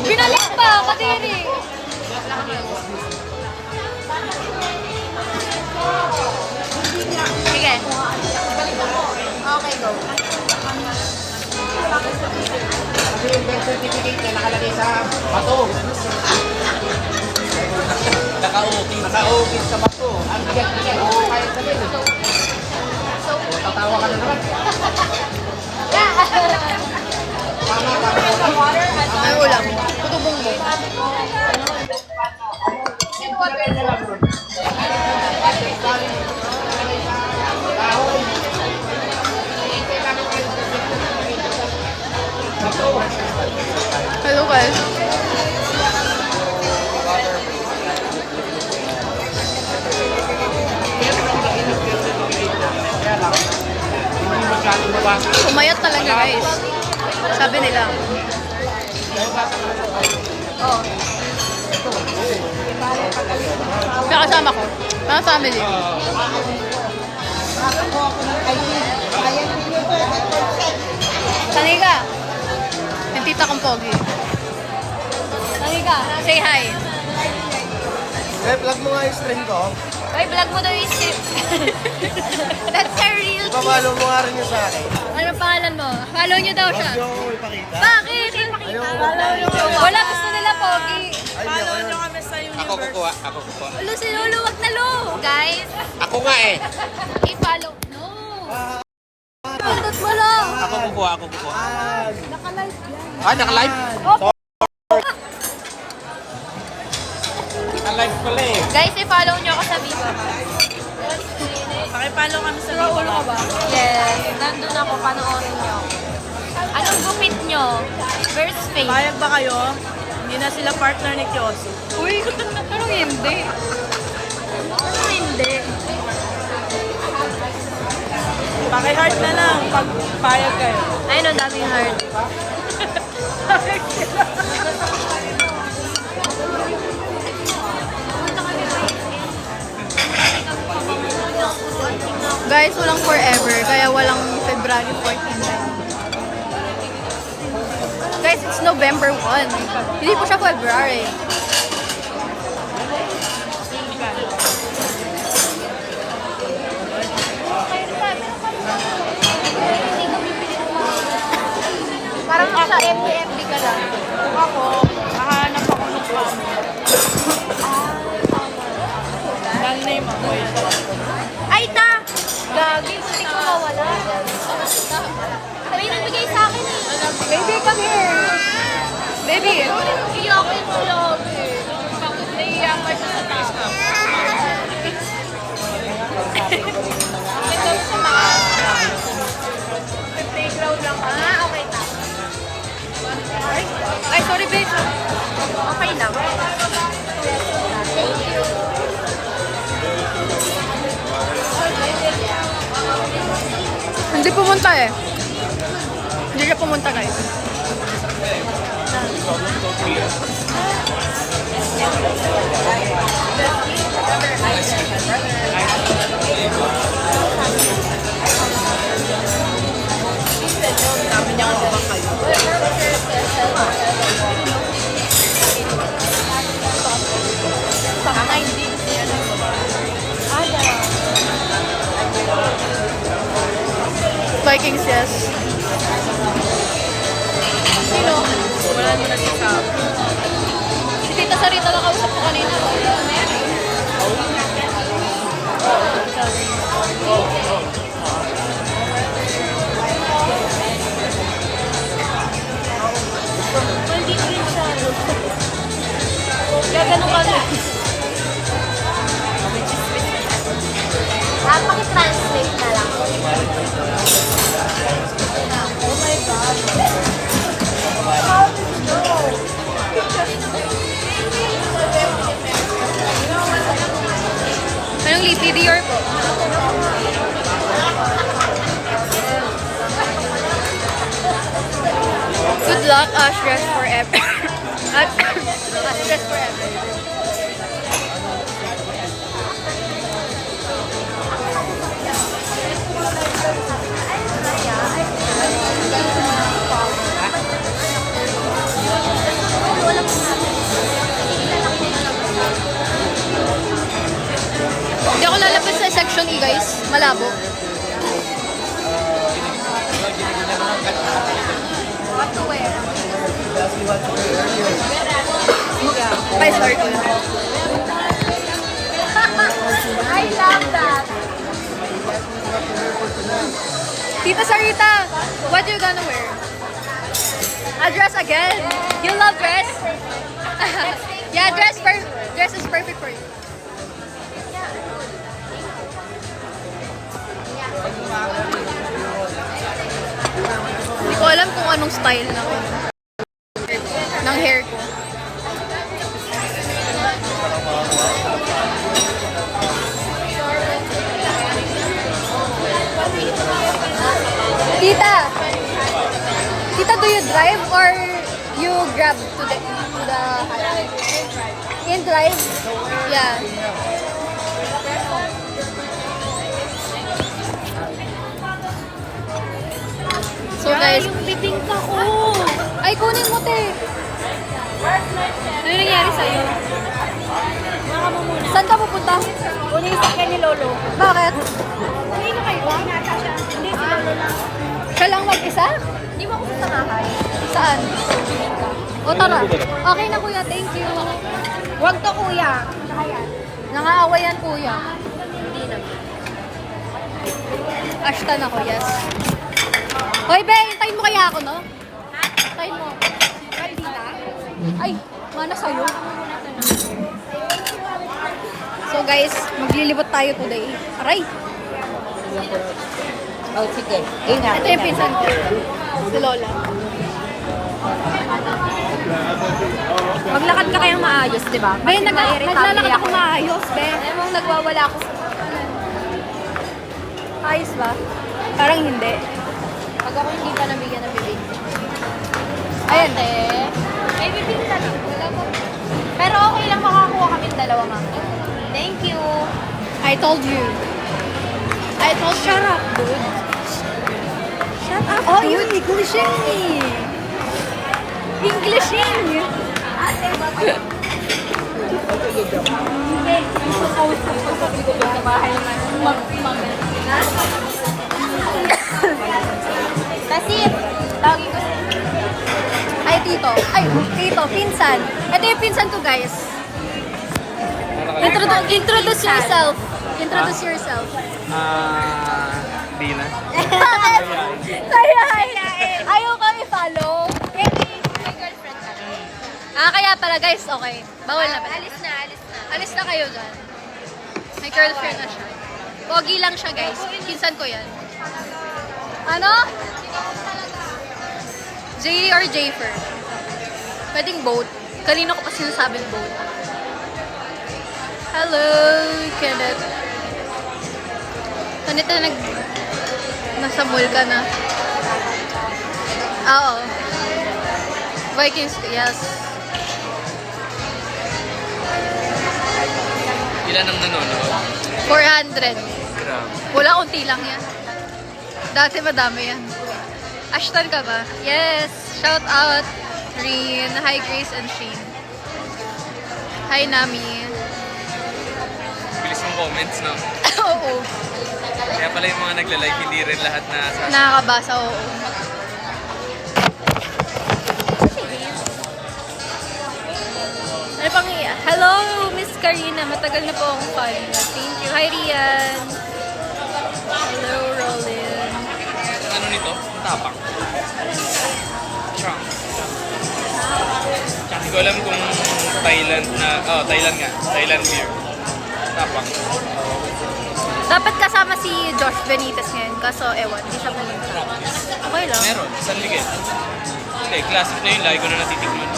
Binalik pa, kadiri. Sige. Okay, go. Kasi yung birth certificate na nakalagay sa bato. Naka-ukit sa bato. Ang bigat-bigat. Oo, kaya sabihin. So, tatawa ka na naman. Ay, ulam. Tutubong mo. Hello guys. Umayat talaga guys. Sabi nila. Oh. Kasama ko. Mga family. Sanay ka. Yung tita kong pogi. Sanay ka. Say hi. Vlog mo nga yung stream ko. Ay, vlog mo daw yung strip. That's a real tea. Ipapalo mo nga rin yung sa akin. Ano pangalan mo? Follow niyo daw siya. Huwag niyo ipakita. Bakit? Wala, gusto nila pogi. Follow nyo kami sa universe. Ako kukuha, ako kukuha. Ulo si Lolo, wag na lo. Guys, Ako nga eh. i-follow. No. Pindot mo lang. Ako kukuha, ako kukuha. Naka-live yan. Ah, naka-live? Opo. Naka-live pala eh. Guys, i-follow nyo ako sa Viva. Pakipollow kami sa Viva. Yes, nandun ako, panoorin nyo. Anong gupit nyo? First face. Payag ba kayo? Hindi na sila partner ni Kyoso. Uy, parang hindi. Parang hindi. Paki-heart na lang pag payag kayo. Ayun, ang daming heart. Guys, walang forever, kaya walang February 14 na. Guys, it's November 1. Hindi po siya February. Parang sa MD ka lang. Kung ako, hahanap ako ng family. Dahil name ako eh. Ay, ta! Gagi, hindi ko mawala. May nagbigay sa akin eh. Baby, come here. Baby. Iyak ko yung vlog eh. Naiiyak ka siya sa taas. Ito sa mga playground lang. Ah, okay ta. Ay, sorry babe. Okay lang. Thank you. Hindi pumunta eh. Hindi siya pumunta guys. Sabi niya ako ba kayo? Saka hindi. Vikings, yes. Sino? Wala mo na siya sa Si Tita Sarita na kausap ko kanina. Maldito rin siya. Gaganon ka na. Pakitranslate na lang. Oh my God. Anong lipi? Dior po. Good luck, Ashress forever. Ashress forever. guys. Malabo. What to wear? Ay, sorry ko lang. I love that. Tita Sarita, what you gonna wear? A dress again? You love dress? Yeah, dress is perfect for you. Hindi ko alam kung anong style ng hair ko. Tita! Tita, do you drive or you grab to the in drive? Yeah. So guys, yung bibingka ko. Ay, kunin mo, te. Ano nangyari sa'yo? Baka mo muna. Saan ka pupunta? Kunin yung sakyan ni Lolo. Bakit? Kanino kayo ba? Hindi, si Lolo lang. Siya lang mag-isa? Hindi mo ako sasamahan. Saan? O tara. Okay na kuya, thank you. Huwag to kuya. Nangaawayan kuya. Hindi naman. Ashton ako, yes. Hoy, be, hintayin mo kaya ako, no? Hintayin mo. Ay, mana sa'yo. So guys, maglilibot tayo today. Aray! Oh, sige. Ingat. Ito yung pinsan ko. Si Lola. Maglakad ka kayang maayos, di ba? Be, naglalakad ako maayos, be. Alam mo, nagwawala ako sa... Ayos ba? Parang hindi. Pag ako hindi pa nabigyan ng bibig. Ayan. May bibig ka lang. Pero okay lang makakuha kami dalawa, ma'am. Thank you. I told you. Shut up, dude. Shut up, oh, you Englishing me. Englishing. Kasi, lagi ko sa... Ay, tito. Ay, tito, pinsan. Ito yung pinsan ko, guys. Introduce yourself. Introduce yourself. Di na. Ayaw kami follow. May girlfriend ka. Kaya pala, guys, okay. Bawal na pala. Alis na. Alis na kayo dyan. May girlfriend na siya. Pogi lang siya, guys. Pinsan ko yan. Ano? J or Jfer? Pwedeng both. Kanina ko pa sinasabing both. Hello, Kenneth. Kanita nasa mall ka na. Oo. Vikings, yes. Ilan ang nanonood? 400. Grabe. Wala, unti lang yan. Dati madami yan. Ashton ka ba? Yes! Shout out! Reen. Hi, Grace and Shane. Hi, Nami. Bilis mong comments, no? Oo. Kaya pala yung mga nagla-like, hindi rin lahat na sasagot. Nakakabasa, oo. Ano pang hello, Miss Karina. Matagal na po akong following. Thank you. Hi, Rian. Hello, Rollin. Ano nito? Ang tapang. Chang. Hindi ko alam kung Thailand na... Oh, Thailand nga. Thailand beer. Tapang. Dapat kasama si Josh Benitez ngayon. Kaso, ewan. Hindi siya pumunta. Okay lang. Meron. San Miguel. Hindi, classic na yun. Lagi ko na natitikman.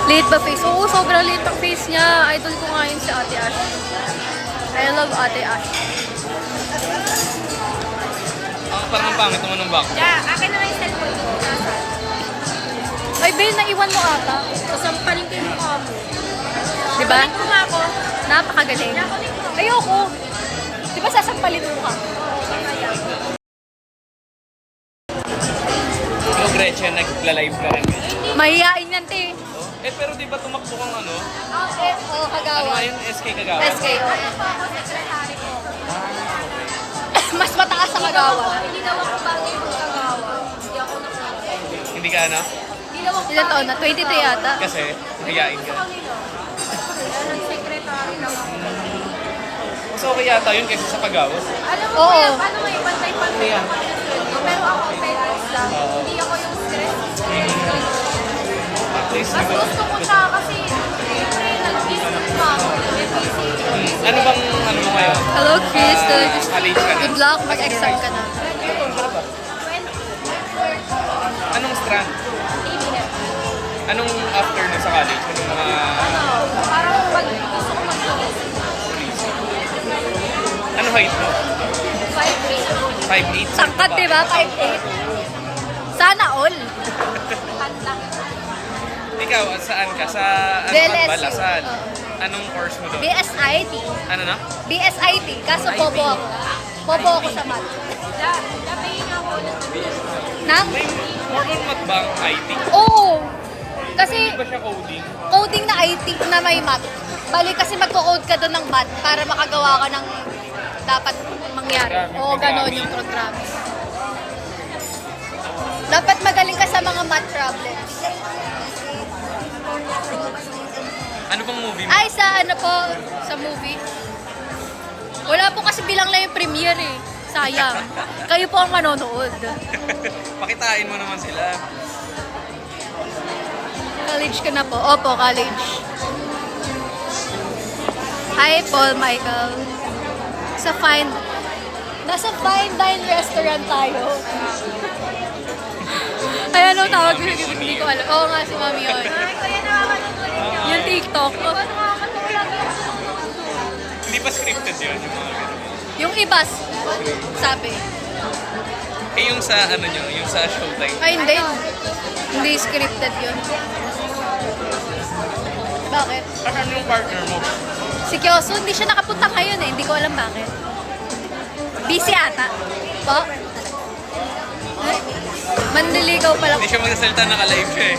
Late ba face? Oo, sobrang late ang face niya. Idol ko nga yun si Ate Ash. I love Ate Ash. Parang ang pangit naman ng back. Akin na lang yung cellphone ko. Ay, Bel, naiwan mo ata. Kasampalin ko yung mukha mo. Diba? Kunin ko nga ako. Napakagaling. Ayoko. Diba sasampalin mo ka? Ikaw, Gre. Gretchen, nagla-live ka rin. Mahihain yan, te. Eh, pero di ba tumakbo kang ano? Oo, Ano Kagawa. nga yun? SK Kagawa? SK. Mas mataas sa Kagawa. Hindi daw ako bagay yung Kagawa. Hindi ako nakakita. Hindi ka ano? Hindi daw ako Ilan taon na? 23 yata. Kasi, hiyain ka. secretary lang ako. Mas okay yata yun kaysa sa Pagawas. Alam mo Oo. kuya, paano may pantay-pantay ako ng sweldo? Pero ako petros lang. Hindi ako yung stress. At least, Mas di ba? gusto ko siya kasi siyempre nag-business pa ako. Nag-busy. Ano bang ano mo ngayon? Hello, Chris. College ka na? Good luck. Mag-exam ka na. Anong strand? ABF. Anong after na sa college? Anong mga... Parang pag gusto ko mag-police. Ano height mo? 5'8". 5'8"? Sangkat, di ba? 5'8". Sana all. Handlang. Ikaw, saan ka? Sa ano DLSU. ka? Balasal. Oo. Anong course mo doon? BSIT. Ano na? BSIT. Kaso popo ako. Popo ako sa math. Dapayin ako ng Nang? May more on math ba ang IT? Oo. Kasi Hindi ba siya coding? coding na IT na may math. Bali kasi magko-code ka doon ng math para makagawa ka ng dapat mangyari. Oo, gano'n yung programming. Dapat magaling ka sa mga math problems. Ano bang movie mo? Ay, sa ano po, sa movie. Wala po kasi bilang lang yung premiere eh. Sayang. Kayo po ang manonood. Pakitain mo naman sila. College ka na po? Opo, college. Hi, Paul Michael. Nasa fine dine restaurant tayo. Ay, ano tawag ko? Hindi ko alam. Oo nga, si Mami yun. Kaya nakakanood ko rin yun. Yung TikTok. Nakakatulog yung Hindi pa scripted yun, yung mga ganun. Yung ibas, sabi. Eh, yung sa ano nyo, yung sa Showtime. Ay, hindi. Hindi scripted yun. Bakit? Ano yung partner mo? Si Kyoso, hindi siya nakapunta ngayon eh. Hindi ko alam bakit. Busy ata. Po? Ay, manliligaw pala. Hindi siya magsasalita, naka-live siya eh.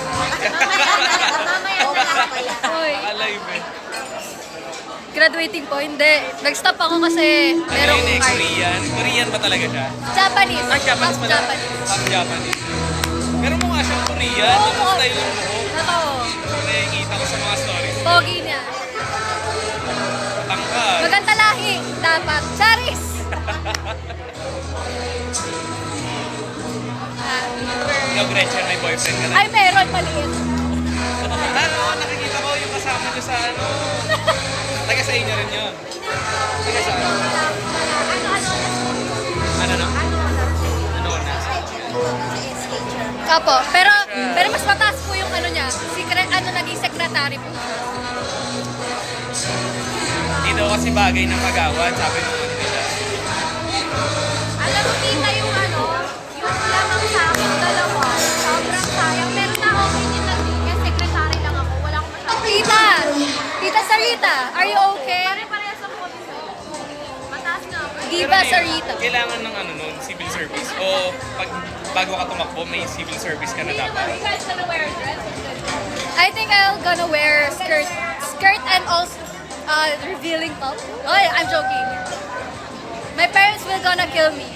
Hoy, Naka-live eh. graduating po, hindi. Nag-stop ako kasi Ano merong yun eh, art. Korean? Korean ba talaga siya? Japanese. Ah, Japanese Half pala. Japanese. Half Japanese. Pero mukha siyang Korean. Oo, Yung style yung buhok. Totoo. Nakikita ko sa mga stories. Pogi niya. Tangkad. Maganda lahi. Dapat. Charis! Ikaw, Gretchen, may boyfriend ka na. Ay, meron. Maliit. Ano, nakikita ko yung kasama niyo sa ano. Taga sa inyo rin yun. Taga sa ano? Ano na? Ano na? Opo. Pero mas mataas po yung ano niya. Naging secretary po. Hindi daw kasi bagay ng kagawad, sabi ng ano nila. Alam mo, tita, yung ano, yung lamang sa akin, dalawa, sobrang sayang. Pero na okay din lang din. Kasi secretary lang ako. Wala akong masyadong. Tita! Tita Sarita, are you okay? Pare-parehas ang police. Mataas na ako. Diva Sarita. Kailangan ng ano nun, civil service. O bago ka tumakbo, may civil service ka na dapat. You guys gonna wear a dress? I think I'm gonna wear skirt and also revealing top. Oh, yeah, I'm joking. My parents will gonna kill me.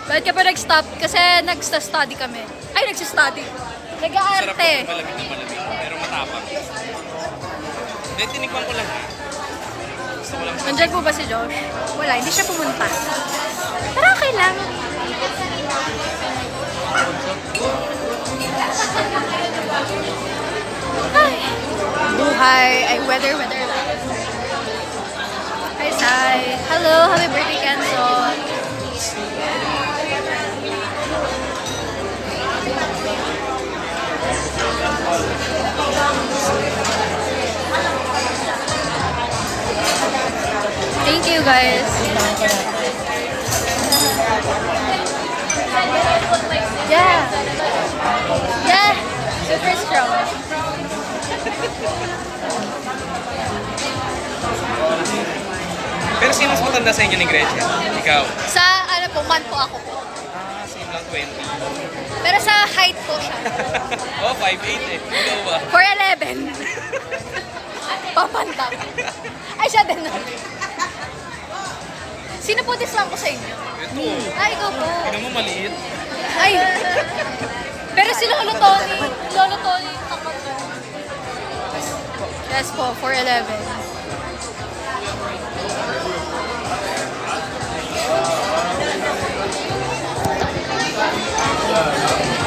Bakit ka pa nag-stop? Kasi nag-study kami. Ay, nag-study. Sarap Nag-aarte. yung malamig na malamig, pero matapang. Hindi, tinikman ko lang. Gusto ko lang. Nandyan po ba si Josh? Wala, hindi siya pumunta. Pero okay lang. Ay, buhay. Ay, weather lang. Hi, Sai. Hello, happy birthday, Kenzo. Thank you, guys. Yeah. Yeah. Super strong. Pero sino mas matanda sa inyo ni Gretchen? Ikaw. Sa ano po, man po ako po. 420. Pero sa height po siya. Oh, 5'8 eh. Ikaw ba? 4'11. Papanta. Ay, siya din. Sino po dislang ko sa inyo? Ito. Ay, ikaw po. Tignan mo maliit. Ay. Pero si Lolo Tony takot ko. Yes po, 4'11.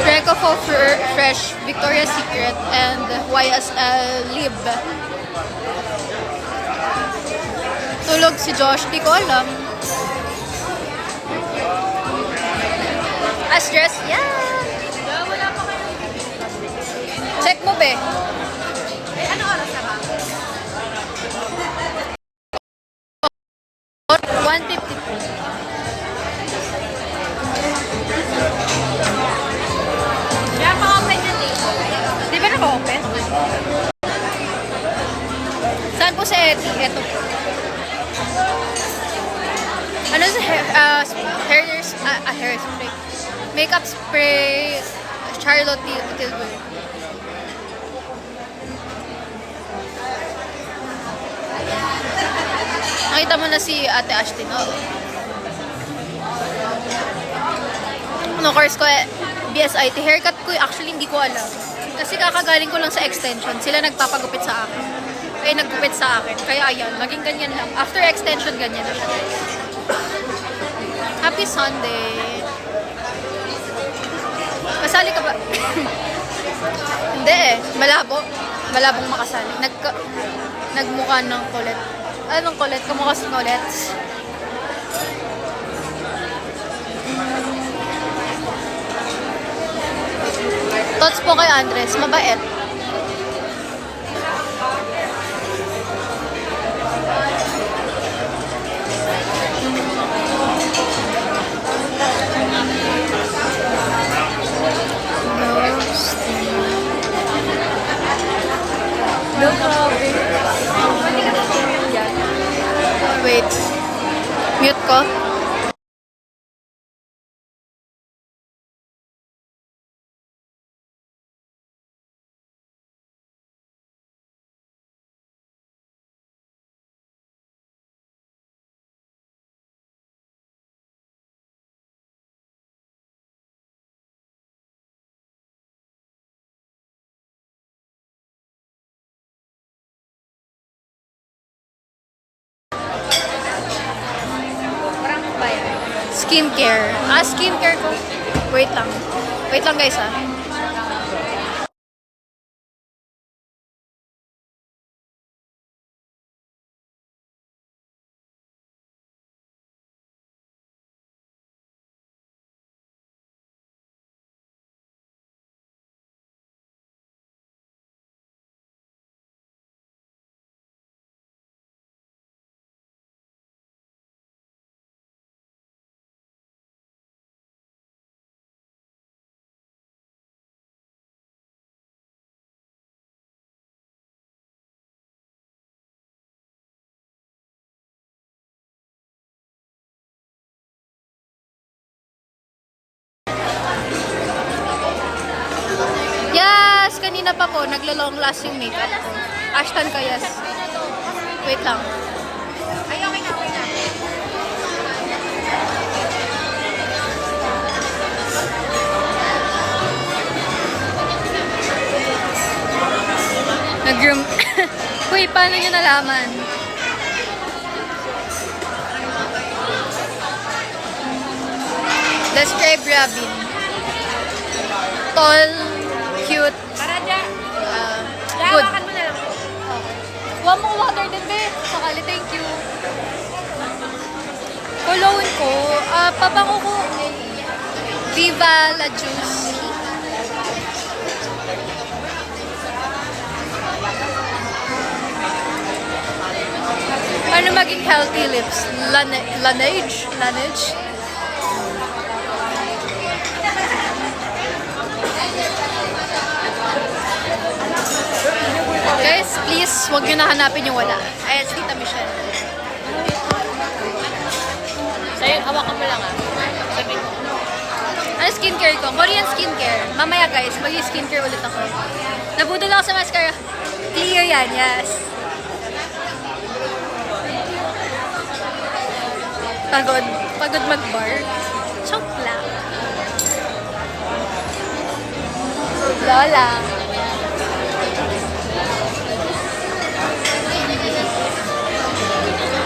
Greco Fresh, Victoria's Secret, and YSL Lib. Tulog si Josh, di ko alam. As dress, yeah! Check mo, be. Ano oras na ba? 1:52. Kaya pa-open yun eh. Di ba naka-open? Saan po si Eddie? Ito po. Ano sa hairspray? Makeup spray, Charlotte Tilbury. Nakita mo na si Ate Ashton, oh. No, course ko BSIT. Haircut ko actually hindi ko alam. Kasi kakagaling ko lang sa extension. Sila nagpapagupit sa akin. Kaya naggupit sa akin. Kaya ayan, naging ganyan lang. After extension, ganyan na siya. Happy Sunday. Kasali ka ba? Hindi eh. Malabo. Malabong makasali. Nagmukha ng kulit. Anong kulit? Kamukha sa kulit. Thoughts po kay Andres. Mabait. No problem. Wait. Mute ko. Skincare. Skincare ko. Wait lang. Wait lang guys ah. Yes! Kanina pa po, naglo-long last yung makeup ko. Ashton ka, yes. Wait lang. Ay, okay na, okay na. Nag-groom. Uy, paano nyo nalaman? Describe Robin. Tall, cute, Para dyan. good. Hawakan mo na lang. One more water din, be. Sakali, thank you. Cologne ko, pabango ko, Viva La Juice. Paano maging healthy lips? Laneige? Laneige? Guys, please, huwag nyo na hanapin yung wala. Ayan, si Tita Michelle. Sa'yo, hawakan mo lang ah. Sabi ko. Ano Ano skincare ko? Korean skincare. Mamaya guys, mag-skincare ulit ako. Nabudol ako sa mascara. Clear yan, yes. Pagod. Pagod mag-bar. Choke lang. Lola.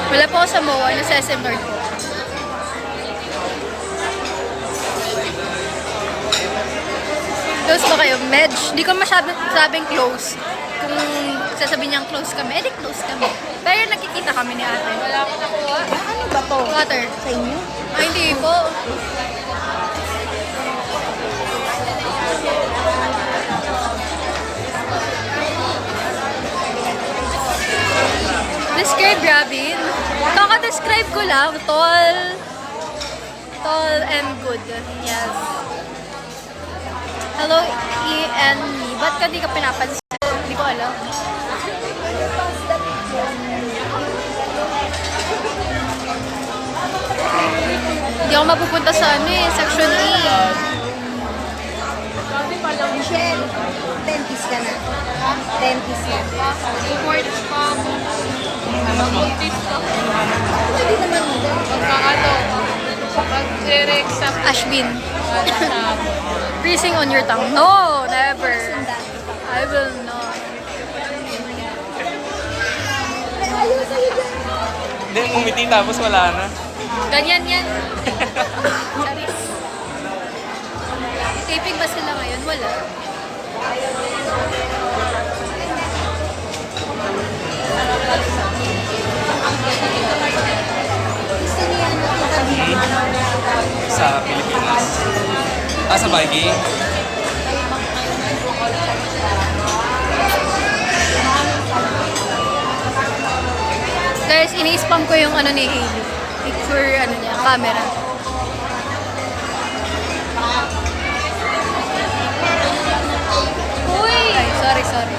Wala po ako sa MOA, nasa SM North po. Close ba kayo? Medj. Hindi ko masyadong close. Kung sasabihin niyang close kami, edi close kami. Pero nakikita kami ni ate. Wala akong nakuha. Ano ba to? Water. Sa inyo? Ay, hindi po. Describe Robin. Kaka-describe ko lang. Tall. Tall and good. Yes. Hello, E and me. Ba't ka di ka pinapansin? Hindi ko alam. Hindi ako mapupunta sa ano eh, section E. Michelle, dentist ka na. Ha? Dentist ka. Supports pa ako. Mag-multis ka. Hindi naman mo. Pagkakato. Pag-re-exam. Ashbin. Wala sa ako. Freezing on your tongue. No, never. I will not. Ayaw sa'yo dyan. Hindi, umiti tapos wala na. Ganyan yan. Charis. Taping ba sila ngayon? Wala. Gusto niya Sa Pilipinas. Ah, sa Viking? Guys, ini-spam ko yung ano ni Hailey. Picture, ano niya, camera. Uy! Ay, sorry.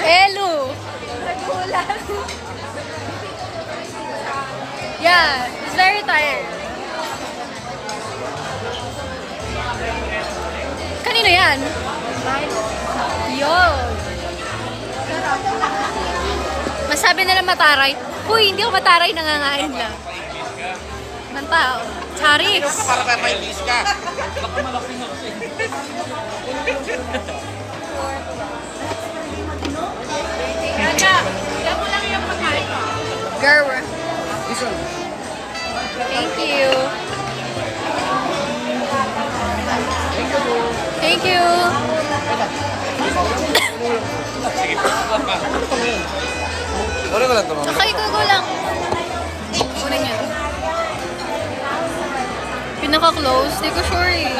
Elu! Nagulat. Yeah, he's very tired. Kanino yan? Yo! Masabi nila mataray. Uy, hindi ako mataray, nangangain lang. Ng tao. Charis! Para pa may list ka. Kaya, yan mo lang yung pagkain. Girl. Thank you. Thank you. Sige, pa. Wala ko lang ito, ma'am. Okay, go lang. Kunin yun. Pinaka-close? Di ko sure eh.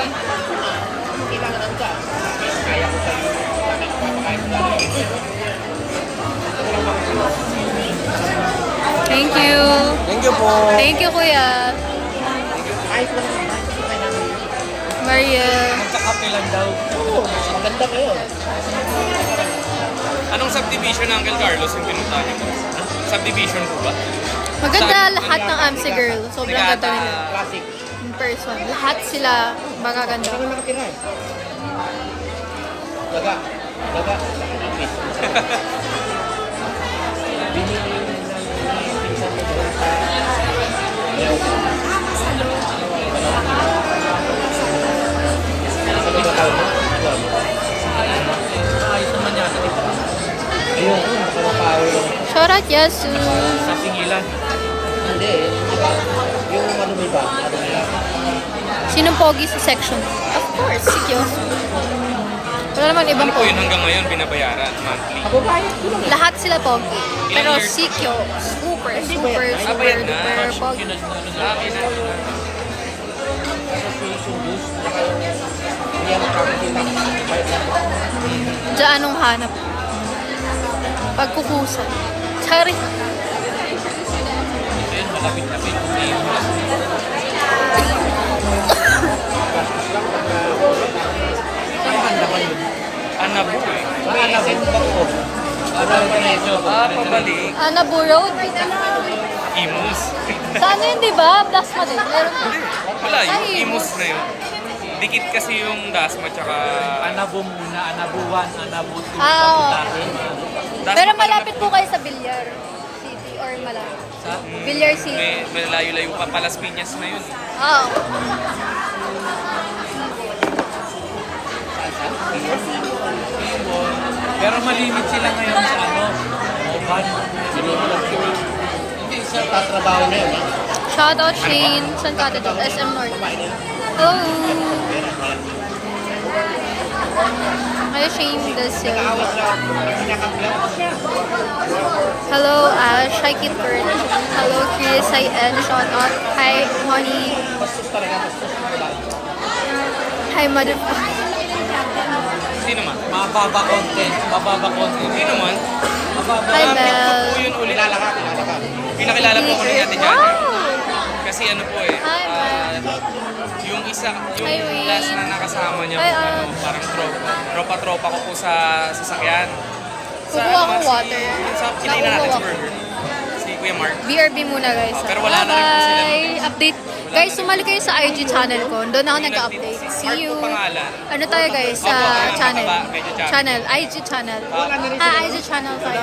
Thank you. Thank you po. Thank you, kuya. Maria. Magkakape lang daw. Maganda kayo. Anong subdivision ng Uncle Carlos yung pinuntahan niyo po? Subdivision po ba? Maganda lahat ng AMSI girl. Sobrang ganda nila. Classic. In person. Lahat sila magaganda. Saan ka nakatira eh? Daga. Daga. Ipit. Binili ng pinsan mo doon sa... Ayaw. Sabi ko tawag mo? Ayos naman yan. Ayun, baka mapawi lang. Shout out, Yasu. Sa singilan. Hindi eh. Diba? Yung madumi ba? Madumi lang. Sinong pogi sa section? Of course, si Kyosu. Wala naman ibang Ano po yun pogi. hanggang ngayon binabayaran monthly? Kababayan ko lang. Lahat sila pogi. Pero years? si Kyo, super bayad na. duper pogi. Laki na. Association dues. Hindi ako kakakita. Bayad lang. Diyan anong hanap? Pagkukusa. Sorry. Ayun, malapit-lapit. Saan banda ka yun? Ana po eh. Saan natin ba ko? Ano ba medyo? Ah, pabalik. Anabu Road. Imus. Sa ano yun, di ba? Plasma din. Meron din. Wala yun, Ay, Imus na yun. Dikit kasi yung dasma tsaka... Anabo muna, Anabo 1, Anabo 2. Ah, dasma pero pala malapit po kayo sa Villar City or malapit? Villar City. May layo-layo pa. Palas Piñas na yun. Ah, Pero malimit sila ngayon sa ano, Oban. Hindi, sa tatrabaho na yun. shoutout Shane. San ka dito? SM North. Oh. Hi Shane Dasil. Hello Ash. Hi Kit Kurt. Hello Chris. Hi Ed. Shoutout. Hi Honey. Hi motherfucker. Sino man? Mababa content, mababa content. Sino man? Hi Mel. Po yun ulit. Pinakilala po ko ni Ate Janet. Kasi ano po eh. Hi, yung isa, yung Hi, Wayne. last na nakasama niya, Hi, ano, parang tropa ko po sa sasakyan. Kukuha akong water. Sa kinain na natin Nakuha sa burger. Si Kuya Mark. BRB muna guys. Pero wala na rin po sila. Bye! Update. Guys, sumali kayo sa IG channel ko. Doon ako nag-update. Mark See you. po pangalan. Ano tayo guys? Sa Opo, ayun, channel. mataba, medyo chubby. Channel. IG channel. IG channel tayo.